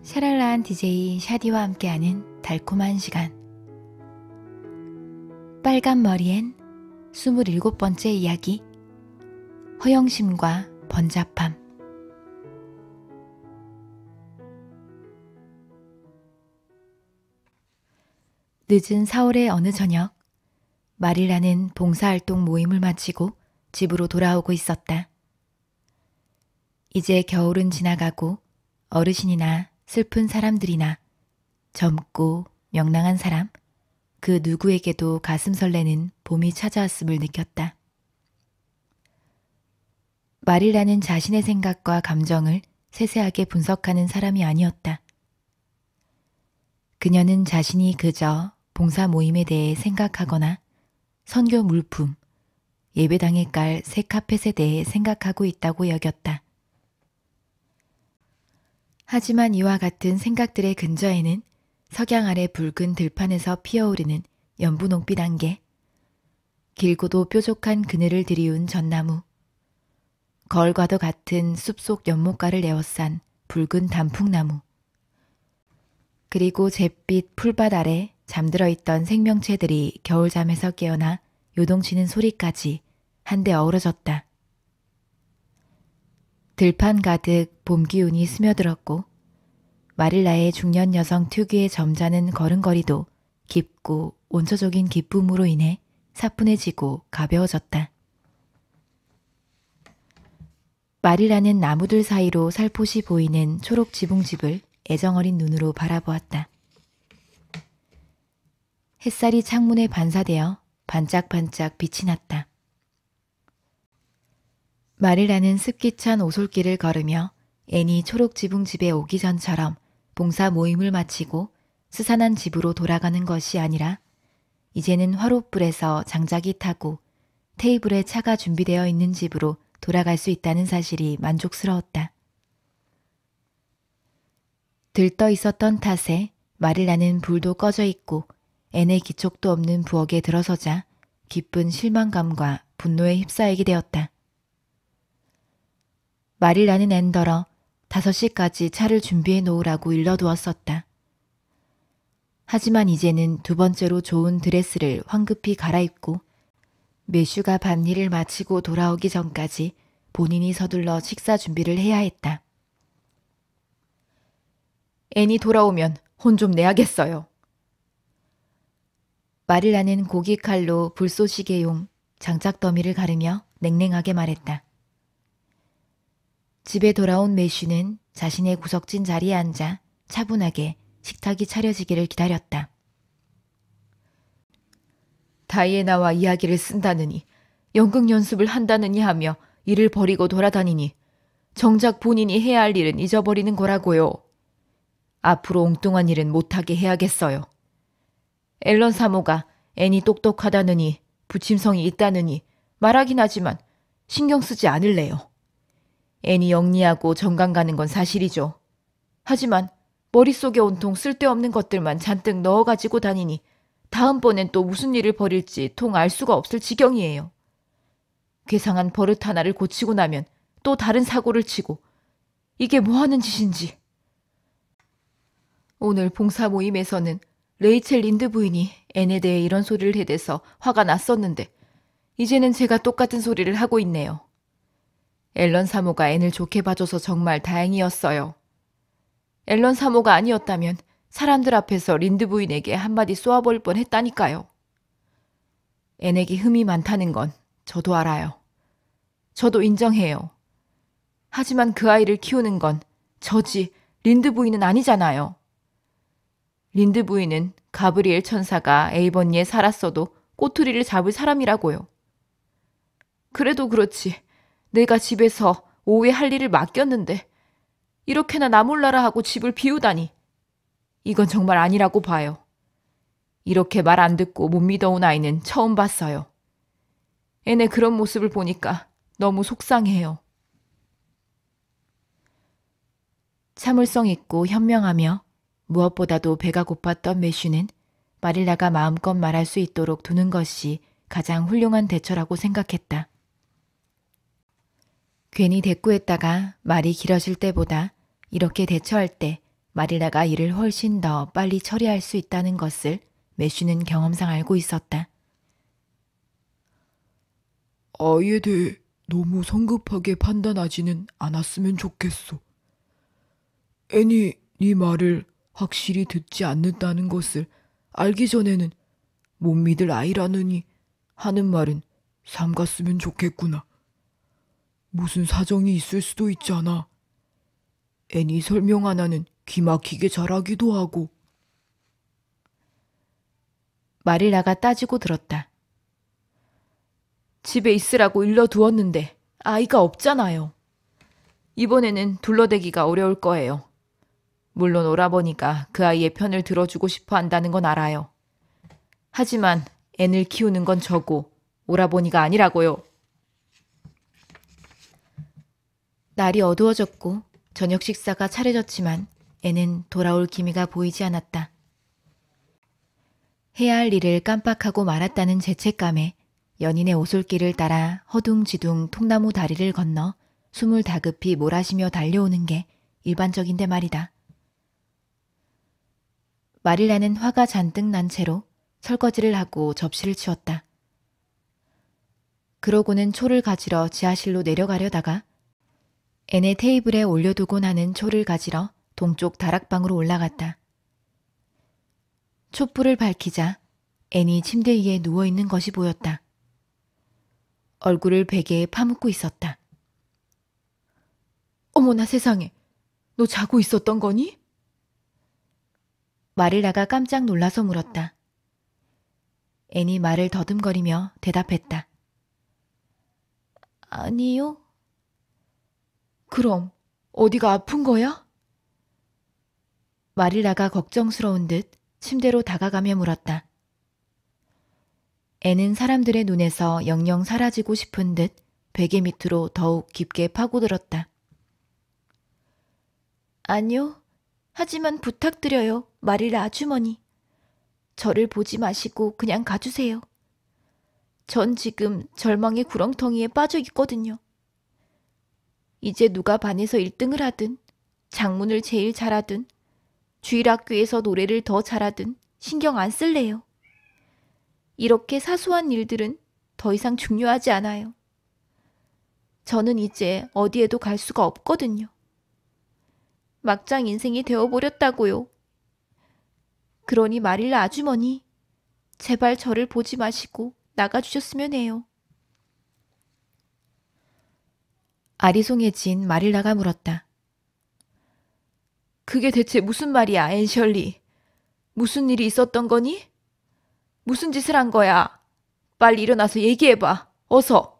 샤랄라한 DJ 샤디와 함께하는 달콤한 시간. 빨간 머리엔 27번째 이야기. 허영심과 번잡함. 늦은 4월의 어느 저녁, 마릴라는 봉사활동 모임을 마치고 집으로 돌아오고 있었다. 이제 겨울은 지나가고 어르신이나 슬픈 사람들이나 젊고 명랑한 사람, 그 누구에게도 가슴 설레는 봄이 찾아왔음을 느꼈다. 마릴라는 자신의 생각과 감정을 세세하게 분석하는 사람이 아니었다. 그녀는 자신이 그저 봉사 모임에 대해 생각하거나 선교 물품, 예배당에 깔 새 카펫에 대해 생각하고 있다고 여겼다. 하지만 이와 같은 생각들의 근저에는 석양 아래 붉은 들판에서 피어오르는 연분홍빛 안개, 길고도 뾰족한 그늘을 들이운 전나무, 거울과도 같은 숲속 연못가를 에워싼 붉은 단풍나무, 그리고 잿빛 풀밭 아래 잠들어 있던 생명체들이 겨울잠에서 깨어나 요동치는 소리까지 한데 어우러졌다. 들판 가득 봄 기운이 스며들었고 마릴라의 중년 여성 특유의 점잖은 걸음걸이도 깊고 원초적인 기쁨으로 인해 사뿐해지고 가벼워졌다. 마릴라는 나무들 사이로 살포시 보이는 초록 지붕집을 애정어린 눈으로 바라보았다. 햇살이 창문에 반사되어 반짝반짝 빛이 났다. 마릴라는 습기찬 오솔길을 걸으며 애니 초록 지붕집에 오기 전처럼 봉사 모임을 마치고 스산한 집으로 돌아가는 것이 아니라 이제는 화롯불에서 장작이 타고 테이블에 차가 준비되어 있는 집으로 돌아갈 수 있다는 사실이 만족스러웠다. 들떠 있었던 탓에 마릴라는 불도 꺼져 있고 앤의 기척도 없는 부엌에 들어서자 깊은 실망감과 분노에 휩싸이게 되었다. 마릴라는 앤더러 5시까지 차를 준비해 놓으라고 일러두었었다. 하지만 이제는 두 번째로 좋은 드레스를 황급히 갈아입고 매슈가 밭일을 마치고 돌아오기 전까지 본인이 서둘러 식사 준비를 해야 했다. 앤이 돌아오면 혼 좀 내야겠어요. 마릴라는 고기칼로 불쏘시개용 장작더미를 가르며 냉랭하게 말했다. 집에 돌아온 매슈는 자신의 구석진 자리에 앉아 차분하게 식탁이 차려지기를 기다렸다. 다이애나와 이야기를 쓴다느니 연극 연습을 한다느니 하며 일을 버리고 돌아다니니 정작 본인이 해야 할 일은 잊어버리는 거라고요. 앞으로 엉뚱한 일은 못하게 해야겠어요. 앨런 사모가 앤이 똑똑하다느니 부침성이 있다느니 말하긴 하지만 신경 쓰지 않을래요. 앤이 영리하고 정감 가는 건 사실이죠. 하지만 머릿속에 온통 쓸데없는 것들만 잔뜩 넣어가지고 다니니 다음번엔 또 무슨 일을 벌일지 통 알 수가 없을 지경이에요. 괴상한 버릇 하나를 고치고 나면 또 다른 사고를 치고 이게 뭐하는 짓인지. 오늘 봉사 모임에서는 레이첼 린드 부인이 앤에 대해 이런 소리를 해대서 화가 났었는데 이제는 제가 똑같은 소리를 하고 있네요. 앨런 사모가 앤을 좋게 봐줘서 정말 다행이었어요. 앨런 사모가 아니었다면 사람들 앞에서 린드 부인에게 한마디 쏘아버릴 뻔했다니까요. 앤에게 흠이 많다는 건 저도 알아요. 저도 인정해요. 하지만 그 아이를 키우는 건 저지 린드 부인은 아니잖아요. 린드 부인은 가브리엘 천사가 에이버니에 살았어도 꼬투리를 잡을 사람이라고요. 그래도 그렇지 내가 집에서 오후에 할 일을 맡겼는데 이렇게나 나 몰라라 하고 집을 비우다니. 이건 정말 아니라고 봐요. 이렇게 말 안 듣고 못 믿어온 아이는 처음 봤어요. 앤의 그런 모습을 보니까 너무 속상해요. 참을성 있고 현명하며 무엇보다도 배가 고팠던 매슈는 마릴라가 마음껏 말할 수 있도록 두는 것이 가장 훌륭한 대처라고 생각했다. 괜히 대꾸했다가 말이 길어질 때보다 이렇게 대처할 때 마릴라가 일을 훨씬 더 빨리 처리할 수 있다는 것을 매슈는 경험상 알고 있었다. 아이에 대해 너무 성급하게 판단하지는 않았으면 좋겠어. 애니 네 말을 확실히 듣지 않는다는 것을 알기 전에는 못 믿을 아이라느니 하는 말은 삼갔으면 좋겠구나. 무슨 사정이 있을 수도 있잖아. 애니 설명 하나는 기막히게 잘하기도 하고. 마릴라가 따지고 들었다. 집에 있으라고 일러두었는데 아이가 없잖아요. 이번에는 둘러대기가 어려울 거예요. 물론 오라버니가 그 아이의 편을 들어주고 싶어 한다는 건 알아요. 하지만 애를 키우는 건 저고 오라버니가 아니라고요. 날이 어두워졌고 저녁 식사가 차려졌지만 애는 돌아올 기미가 보이지 않았다. 해야 할 일을 깜빡하고 말았다는 죄책감에 연인의 오솔길을 따라 허둥지둥 통나무 다리를 건너 숨을 다급히 몰아쉬며 달려오는 게 일반적인데 말이다. 마릴라는 화가 잔뜩 난 채로 설거지를 하고 접시를 치웠다. 그러고는 초를 가지러 지하실로 내려가려다가 앤의 테이블에 올려두고 나는 초를 가지러 동쪽 다락방으로 올라갔다. 촛불을 밝히자 앤이 침대 위에 누워있는 것이 보였다. 얼굴을 베개에 파묻고 있었다. 어머나 세상에, 너 자고 있었던 거니? 마릴라가 깜짝 놀라서 물었다. 앤이 말을 더듬거리며 대답했다. 아니요. 그럼 어디가 아픈 거야? 마릴라가 걱정스러운 듯 침대로 다가가며 물었다. 애는 사람들의 눈에서 영영 사라지고 싶은 듯 베개 밑으로 더욱 깊게 파고들었다. 아니요. 하지만 부탁드려요, 마릴라 아주머니. 저를 보지 마시고 그냥 가주세요. 전 지금 절망의 구렁텅이에 빠져 있거든요. 이제 누가 반에서 1등을 하든, 장문을 제일 잘하든, 주일학교에서 노래를 더 잘하든 신경 안 쓸래요. 이렇게 사소한 일들은 더 이상 중요하지 않아요. 저는 이제 어디에도 갈 수가 없거든요. 막장 인생이 되어버렸다고요. 그러니 마릴라 아주머니, 제발 저를 보지 마시고 나가주셨으면 해요. 아리송해진 마릴라가 물었다. 그게 대체 무슨 말이야, 앤셜리? 무슨 일이 있었던 거니? 무슨 짓을 한 거야? 빨리 일어나서 얘기해봐. 어서.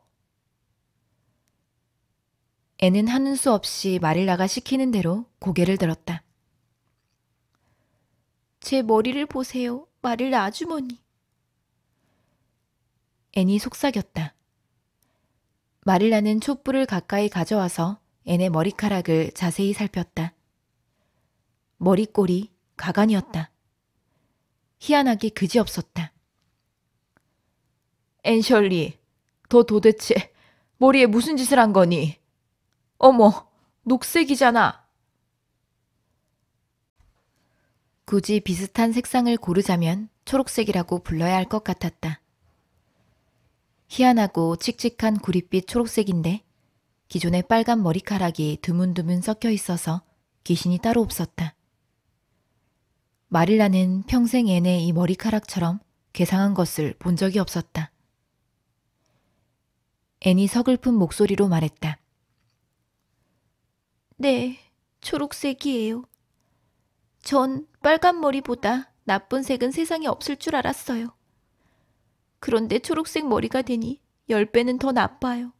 애는 하는 수 없이 마릴라가 시키는 대로 고개를 들었다. 제 머리를 보세요, 마릴라 아주머니. 앤이 속삭였다. 마릴라는 촛불을 가까이 가져와서 앤의 머리카락을 자세히 살폈다. 머리꼴이 가관이었다. 희한하게 그지없었다. 앤셜리, 너 도대체 머리에 무슨 짓을 한 거니? 어머, 녹색이잖아. 굳이 비슷한 색상을 고르자면 초록색이라고 불러야 할 것 같았다. 희한하고 칙칙한 구릿빛 초록색인데 기존의 빨간 머리카락이 드문드문 섞여 있어서 귀신이 따로 없었다. 마릴라는 평생 애내 이 머리카락처럼 괴상한 것을 본 적이 없었다. 앤이 서글픈 목소리로 말했다. 네, 초록색이에요. 전 빨간 머리보다 나쁜 색은 세상에 없을 줄 알았어요. 그런데 초록색 머리가 되니 10배는 더 나빠요.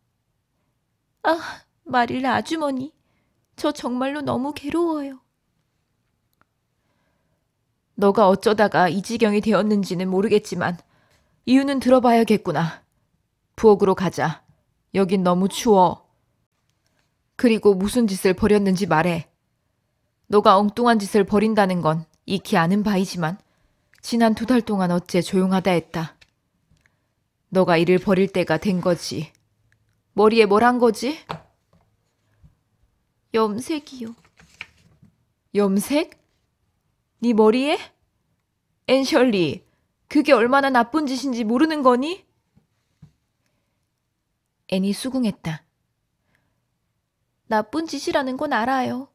아, 마릴라 아주머니, 저 정말로 너무 괴로워요. 너가 어쩌다가 이 지경이 되었는지는 모르겠지만 이유는 들어봐야겠구나. 부엌으로 가자. 여긴 너무 추워. 그리고 무슨 짓을 벌였는지 말해. 너가 엉뚱한 짓을 벌인다는 건 익히 아는 바이지만 지난 2달 동안 어째 조용하다 했다. 너가 일을 벌일 때가 된 거지. 머리에 뭘 한 거지? 염색이요. 염색? 네 머리에? 앤셜리, 그게 얼마나 나쁜 짓인지 모르는 거니? 앤이 수긍했다. 나쁜 짓이라는 건 알아요.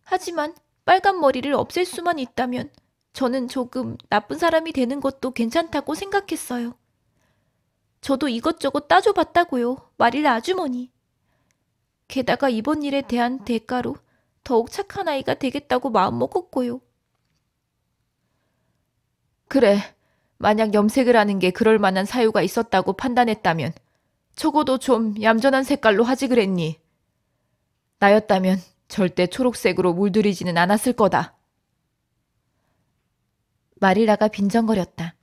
하지만 빨간 머리를 없앨 수만 있다면 저는 조금 나쁜 사람이 되는 것도 괜찮다고 생각했어요. 저도 이것저것 따져봤다고요, 마릴라 아주머니. 게다가 이번 일에 대한 대가로 더욱 착한 아이가 되겠다고 마음먹었고요. 그래, 만약 염색을 하는 게 그럴 만한 사유가 있었다고 판단했다면 적어도 좀 얌전한 색깔로 하지 그랬니? 나였다면 절대 초록색으로 물들이지는 않았을 거다. 마릴라가 빈정거렸다.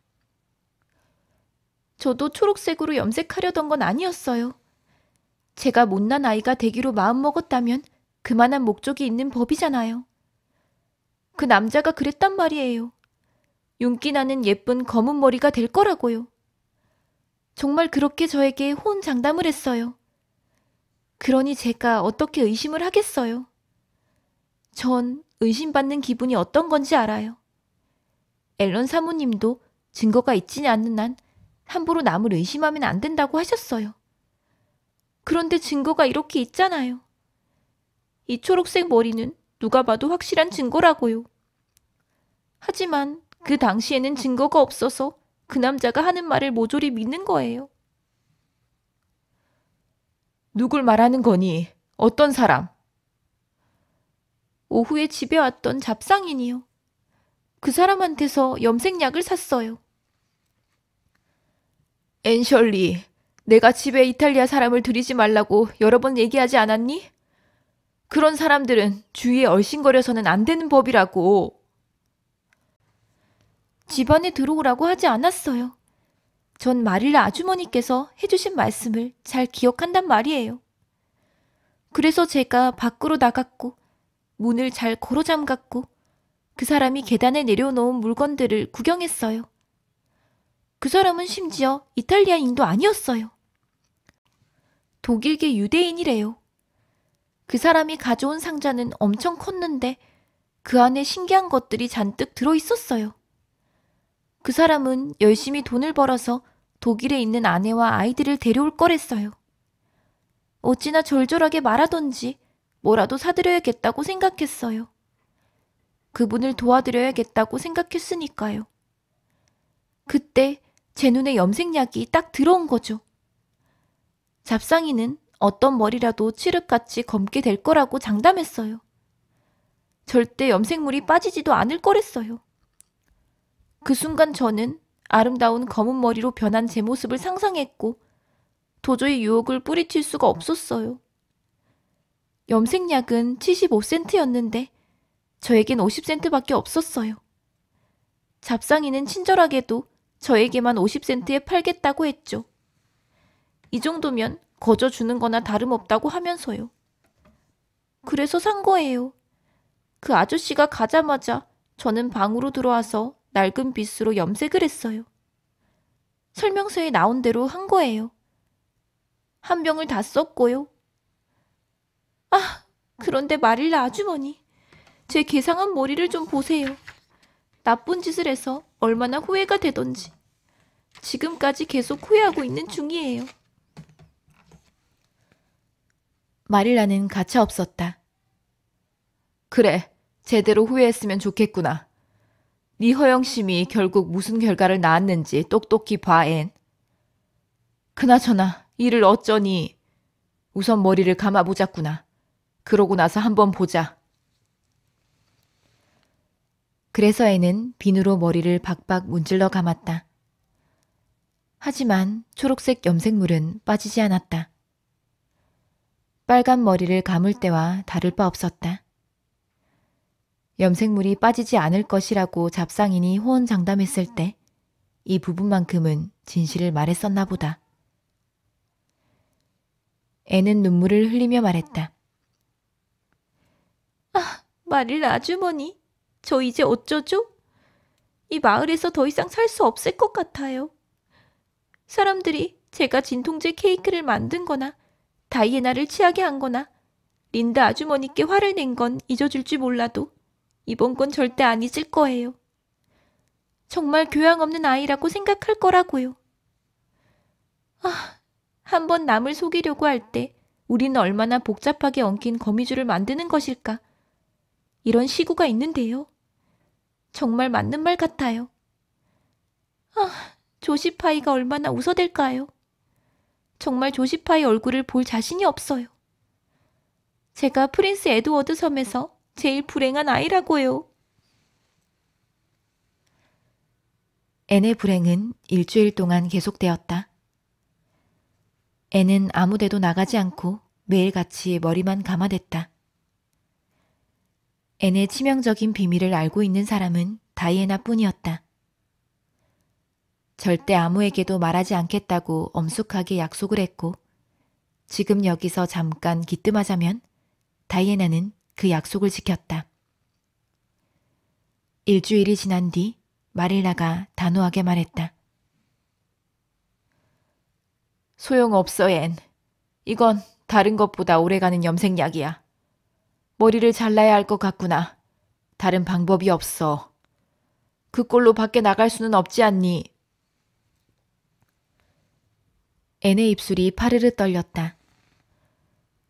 저도 초록색으로 염색하려던 건 아니었어요. 제가 못난 아이가 되기로 마음먹었다면 그만한 목적이 있는 법이잖아요. 그 남자가 그랬단 말이에요. 윤기 나는 예쁜 검은 머리가 될 거라고요. 정말 그렇게 저에게 호언장담을 했어요. 그러니 제가 어떻게 의심을 하겠어요. 전 의심받는 기분이 어떤 건지 알아요. 앨런 사모님도 증거가 있지 않는 한 함부로 남을 의심하면 안 된다고 하셨어요. 그런데 증거가 이렇게 있잖아요. 이 초록색 머리는 누가 봐도 확실한 증거라고요. 하지만 그 당시에는 증거가 없어서 그 남자가 하는 말을 모조리 믿는 거예요. 누굴 말하는 거니? 어떤 사람? 오후에 집에 왔던 잡상인이요. 그 사람한테서 염색약을 샀어요. 앤셜리, 내가 집에 이탈리아 사람을 들이지 말라고 여러 번 얘기하지 않았니? 그런 사람들은 주위에 얼씬거려서는 안 되는 법이라고. 집안에 들어오라고 하지 않았어요. 전 마릴라 아주머니께서 해주신 말씀을 잘 기억한단 말이에요. 그래서 제가 밖으로 나갔고 문을 잘 걸어 잠갔고 그 사람이 계단에 내려놓은 물건들을 구경했어요. 그 사람은 심지어 이탈리아인도 아니었어요. 독일계 유대인이래요. 그 사람이 가져온 상자는 엄청 컸는데 그 안에 신기한 것들이 잔뜩 들어있었어요. 그 사람은 열심히 돈을 벌어서 독일에 있는 아내와 아이들을 데려올 거랬어요. 어찌나 절절하게 말하던지 뭐라도 사드려야겠다고 생각했어요. 그분을 도와드려야겠다고 생각했으니까요. 그때 제 눈에 염색약이 딱 들어온 거죠. 잡상이는 어떤 머리라도 칠흑같이 검게 될 거라고 장담했어요. 절대 염색물이 빠지지도 않을 거랬어요. 그 순간 저는 아름다운 검은 머리로 변한 제 모습을 상상했고 도저히 유혹을 뿌리칠 수가 없었어요. 염색약은 75센트였는데 저에겐 50센트밖에 없었어요. 잡상이는 친절하게도 저에게만 50센트에 팔겠다고 했죠. 이 정도면 거저 주는 거나 다름없다고 하면서요. 그래서 산 거예요. 그 아저씨가 가자마자 저는 방으로 들어와서 낡은 빗으로 염색을 했어요. 설명서에 나온 대로 한 거예요. 한 병을 다 썼고요. 아, 그런데 마릴라 아주머니, 제 개상한 머리를 좀 보세요. 나쁜 짓을 해서 얼마나 후회가 되던지. 지금까지 계속 후회하고 있는 중이에요. 마릴라는 가차없었다. 그래, 제대로 후회했으면 좋겠구나. 네 허영심이 결국 무슨 결과를 낳았는지 똑똑히 봐, 앤. 그나저나 일을 어쩌니. 우선 머리를 감아보자꾸나. 그러고 나서 한번 보자. 그래서 앤은 비누로 머리를 박박 문질러 감았다. 하지만 초록색 염색물은 빠지지 않았다. 빨간 머리를 감을 때와 다를 바 없었다. 염색물이 빠지지 않을 것이라고 잡상인이 호언장담했을 때 이 부분만큼은 진실을 말했었나 보다. 애는 눈물을 흘리며 말했다. 아, 마릴라 아주머니, 저 이제 어쩌죠? 이 마을에서 더 이상 살 수 없을 것 같아요. 사람들이 제가 진통제 케이크를 만든 거나 다이애나를 취하게 한 거나 린다 아주머니께 화를 낸 건 잊어줄지 몰라도 이번 건 절대 안 잊을 거예요. 정말 교양 없는 아이라고 생각할 거라고요. 한번 남을 속이려고 할 때 우리는 얼마나 복잡하게 엉킨 거미줄을 만드는 것일까. 이런 시구가 있는데요. 정말 맞는 말 같아요. 조시파이가 얼마나 웃어댈까요? 정말 조시파이 얼굴을 볼 자신이 없어요. 제가 프린스 에드워드 섬에서 제일 불행한 아이라고요. 앤의 불행은 일주일 동안 계속되었다. 앤은 아무데도 나가지 않고 매일같이 머리만 감아댔다. 앤의 치명적인 비밀을 알고 있는 사람은 다이애나뿐이었다. 절대 아무에게도 말하지 않겠다고 엄숙하게 약속을 했고 지금 여기서 잠깐 기뜸하자면 다이애나는 그 약속을 지켰다. 일주일이 지난 뒤 마릴라가 단호하게 말했다. 소용없어, 앤. 이건 다른 것보다 오래가는 염색약이야. 머리를 잘라야 할 것 같구나. 다른 방법이 없어. 그 꼴로 밖에 나갈 수는 없지 않니? 앤의 입술이 파르르 떨렸다.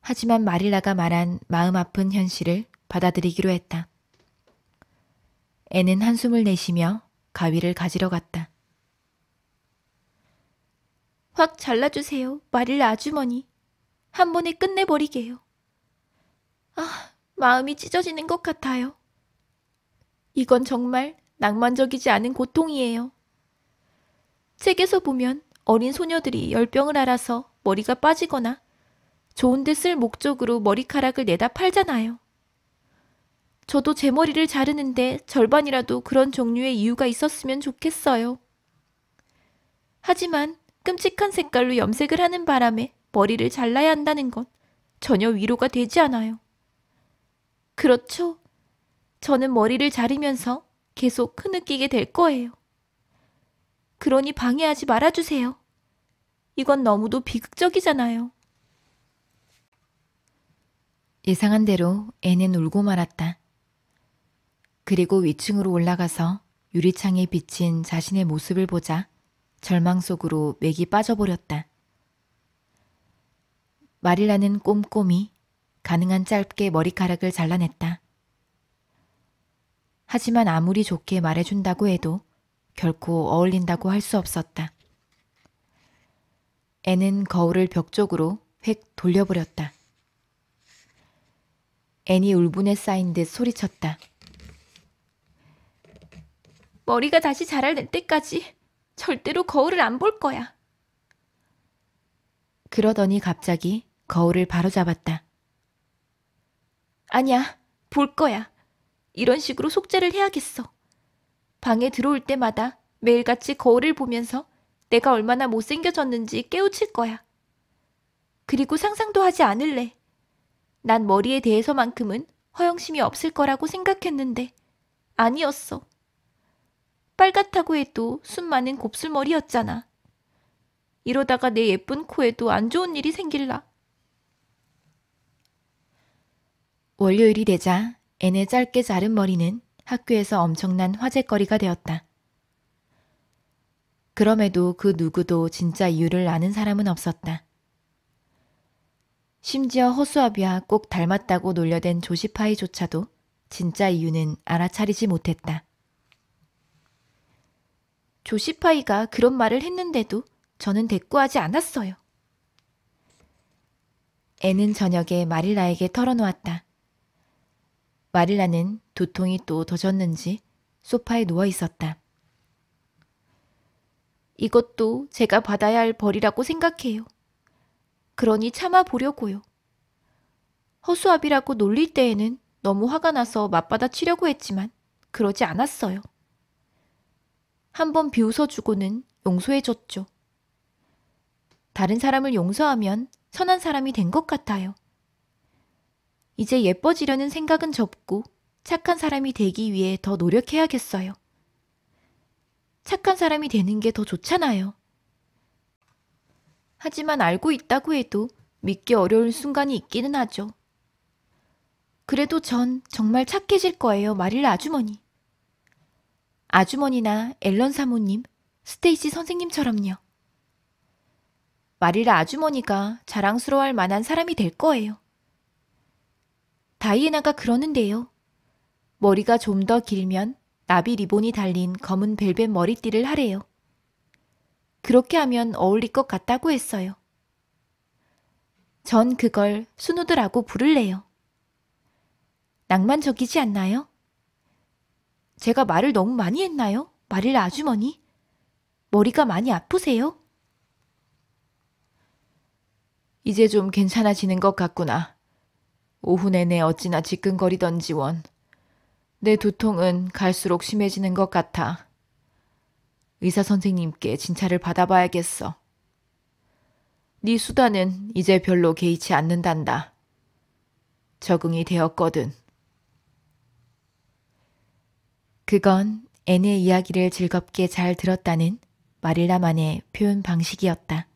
하지만 마릴라가 말한 마음 아픈 현실을 받아들이기로 했다. 앤은 한숨을 내쉬며 가위를 가지러 갔다. 확 잘라주세요, 마릴라 아주머니. 한 번에 끝내버리게요. 마음이 찢어지는 것 같아요. 이건 정말 낭만적이지 않은 고통이에요. 책에서 보면 어린 소녀들이 열병을 앓아서 머리가 빠지거나 좋은 데 쓸 목적으로 머리카락을 내다 팔잖아요. 저도 제 머리를 자르는데 절반이라도 그런 종류의 이유가 있었으면 좋겠어요. 하지만 끔찍한 색깔로 염색을 하는 바람에 머리를 잘라야 한다는 건 전혀 위로가 되지 않아요. 그렇죠. 저는 머리를 자르면서 계속 흐느끼게 될 거예요. 그러니 방해하지 말아주세요. 이건 너무도 비극적이잖아요. 예상한 대로 앤은 울고 말았다. 그리고 위층으로 올라가서 유리창에 비친 자신의 모습을 보자 절망 속으로 맥이 빠져버렸다. 마릴라는 꼼꼼히 가능한 짧게 머리카락을 잘라냈다. 하지만 아무리 좋게 말해준다고 해도 결코 어울린다고 할 수 없었다. 앤은 거울을 벽 쪽으로 획 돌려버렸다. 앤이 울분에 쌓인 듯 소리쳤다. 머리가 다시 자랄 때까지 절대로 거울을 안 볼 거야. 그러더니 갑자기 거울을 바로잡았다. 아니야, 볼 거야. 이런 식으로 속죄를 해야겠어. 방에 들어올 때마다 매일같이 거울을 보면서 내가 얼마나 못생겨졌는지 깨우칠 거야. 그리고 상상도 하지 않을래. 난 머리에 대해서만큼은 허영심이 없을 거라고 생각했는데 아니었어. 빨갛다고 해도 숱 많은 곱슬머리였잖아. 이러다가 내 예쁜 코에도 안 좋은 일이 생길라. 월요일이 되자 앤의 짧게 자른 머리는 학교에서 엄청난 화제거리가 되었다. 그럼에도 그 누구도 진짜 이유를 아는 사람은 없었다. 심지어 허수아비와 꼭 닮았다고 놀려댄 조시파이조차도 진짜 이유는 알아차리지 못했다. 조시파이가 그런 말을 했는데도 저는 대꾸하지 않았어요. 앤은 저녁에 마릴라에게 털어놓았다. 마릴라는 두통이 또 더 졌는지 소파에 누워 있었다. 이것도 제가 받아야 할 벌이라고 생각해요. 그러니 참아보려고요. 허수아비라고 놀릴 때에는 너무 화가 나서 맞받아치려고 했지만 그러지 않았어요. 한번 비웃어주고는 용서해줬죠. 다른 사람을 용서하면 선한 사람이 된 것 같아요. 이제 예뻐지려는 생각은 접고 착한 사람이 되기 위해 더 노력해야겠어요. 착한 사람이 되는 게 더 좋잖아요. 하지만 알고 있다고 해도 믿기 어려울 순간이 있기는 하죠. 그래도 전 정말 착해질 거예요, 마릴라 아주머니. 아주머니나 앨런 사모님, 스테이시 선생님처럼요. 마릴라 아주머니가 자랑스러워할 만한 사람이 될 거예요. 다이애나가 그러는데요. 머리가 좀 더 길면 나비 리본이 달린 검은 벨벳 머리띠를 하래요. 그렇게 하면 어울릴 것 같다고 했어요. 전 그걸 스누드라고 부를래요. 낭만적이지 않나요? 제가 말을 너무 많이 했나요? 마릴라 아주머니? 머리가 많이 아프세요? 이제 좀 괜찮아지는 것 같구나. 오후 내내 어찌나 지끈거리던지 원. 내 두통은 갈수록 심해지는 것 같아. 의사 선생님께 진찰을 받아봐야겠어. 네 수다는 이제 별로 개의치 않는단다. 적응이 되었거든. 그건 앤의 이야기를 즐겁게 잘 들었다는 마릴라만의 표현 방식이었다.